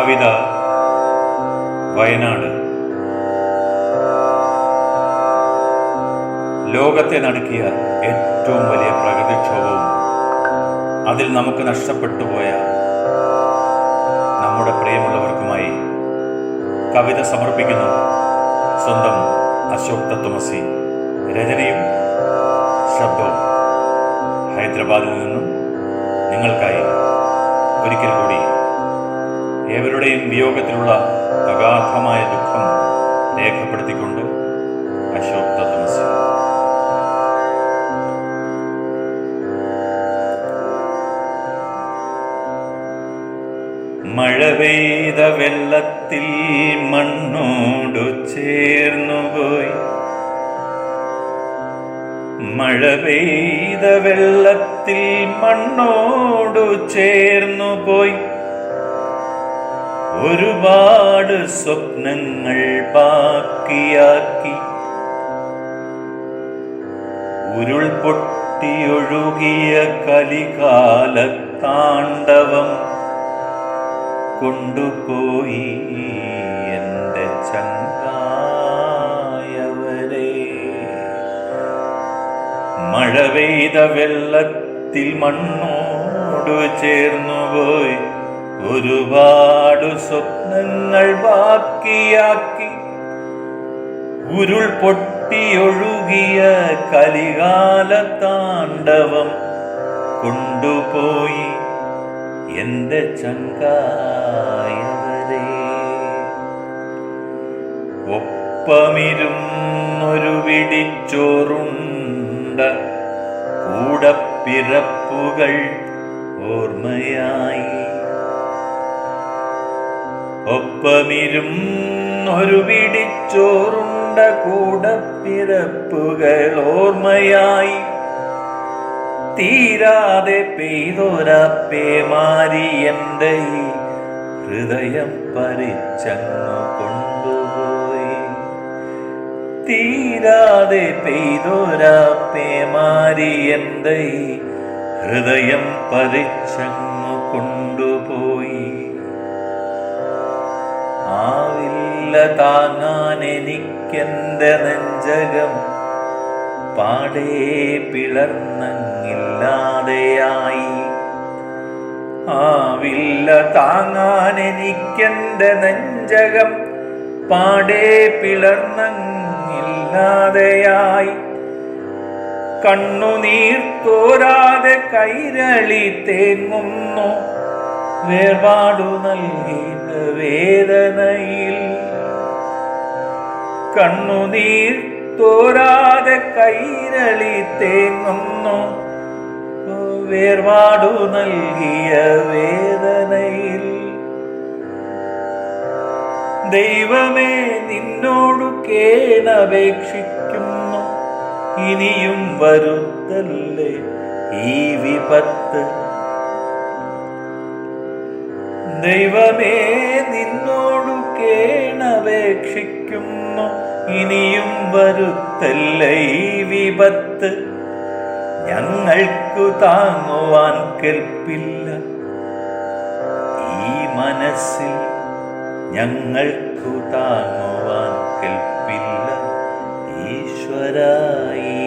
കവിത വയനാട്. ലോകത്തെ നടുക്കിയ ഏറ്റവും വലിയ പ്രകൃതിക്ഷോഭവും അതിൽ നമുക്ക് നഷ്ടപ്പെട്ടു പോയ നമ്മുടെ പ്രിയമുള്ളവർക്കുമായി കവിത സമർപ്പിക്കുന്നു സ്വന്തം അശോക് തത്വമസി. രചനയും ശബ്ദവും ഹൈദരാബാദിൽ നിന്നും നിങ്ങൾക്കായി ഒരിക്കൽ കൂടി ഏവരുടെയും വിയോഗത്തിലുള്ള അഗാധമായ ദുഃഖം രേഖപ്പെടുത്തിക്കൊണ്ട് അശോക് തത്വമസി. മഴ പെയ്ത വെള്ളത്തിൽ മണ്ണോടു ചേർന്നുപോയി, മഴ പെയ്ത വെള്ളത്തിൽ മണ്ണോടു ചേർന്നുപോയി, ഒരുപാട് സ്വപ്നങ്ങൾ ബാക്കിയാക്കി, ഉരുൾപൊട്ടിയൊഴുകിയ കലികാലത്താണ്ഡവം കൊണ്ടുപോയി എൻ്റെ ചങ്കായവരെ. മഴ പെയ്ത വെള്ളത്തിൽ മണ്ണോടു ചേർന്നുപോയി, ഒരുപാട് സ്വപ്നങ്ങൾ ബാക്കിയാക്കി, ഉരുൾപൊട്ടിയൊഴുകിയ കലികാലത്താണ്ഡവം കൊണ്ടുപോയി എൻ്റെ ചങ്കായവരെ. ഒപ്പമിരുന്നൊരു പിടിച്ചോറുണ്ട കൂടപ്പിറപ്പുകൾ ഓർമ്മയായി, ഒപ്പമിരുന്നൊരു പിടിച്ചോറുണ്ട കൂടപ്പിറപ്പുകൾ ഓർമ്മയായി, തീരാതെ പെയ്തൊരാ പേമാരി എൻ്റെ ഈ ഹൃദയം പറിച്ചങ്ങു കൊണ്ടുപോയി, തീരാതെ പെയ്തൊരാ പേമാരി എൻ്റെ ഈ ഹൃദയം പറിച്ചങ്ങു കൊണ്ടുപോയി. ആവില്ല താങ്ങാൻ എനിക്കെൻ്റെ നെഞ്ചകം, പാടേ പിളർന്നങ്ങില്ലാതെയായി. ആവില്ല താങ്ങാൻ എനിക്കെൻ്റെ നെഞ്ചകം, പാടേ പിളർന്നങ്ങില്ലാതെയായി. കണ്ണുനീർ തോരാതെ കൈരളി തേങ്ങുന്നു വേർപാടു നൽകിയ വേദനയിൽ. കണ്ണുനീർ തോരാതെ കൈരളി തേങ്ങുന്നു വേർപാടു നൽകിയ വേദനയിൽ. ദൈവമേ നിന്നോടു കേണപേക്ഷിക്കുന്നു, ഇനിയും വരുത്തല്ലേ ഈ വിപത്ത്. ദൈവമേ നിന്നോടു കേണപേക്ഷിക്കുന്നു, ഇനിയും വരുത്തല്ലേ ഈ വിപത്ത്. ഞങ്ങൾക്കു താങ്ങുവാൻ കെൽപ്പില്ല ഈ മനസ്സിൽ, ഞങ്ങൾക്കു താങ്ങുവാൻ കെൽപ്പില്ല ഈശ്വരായി.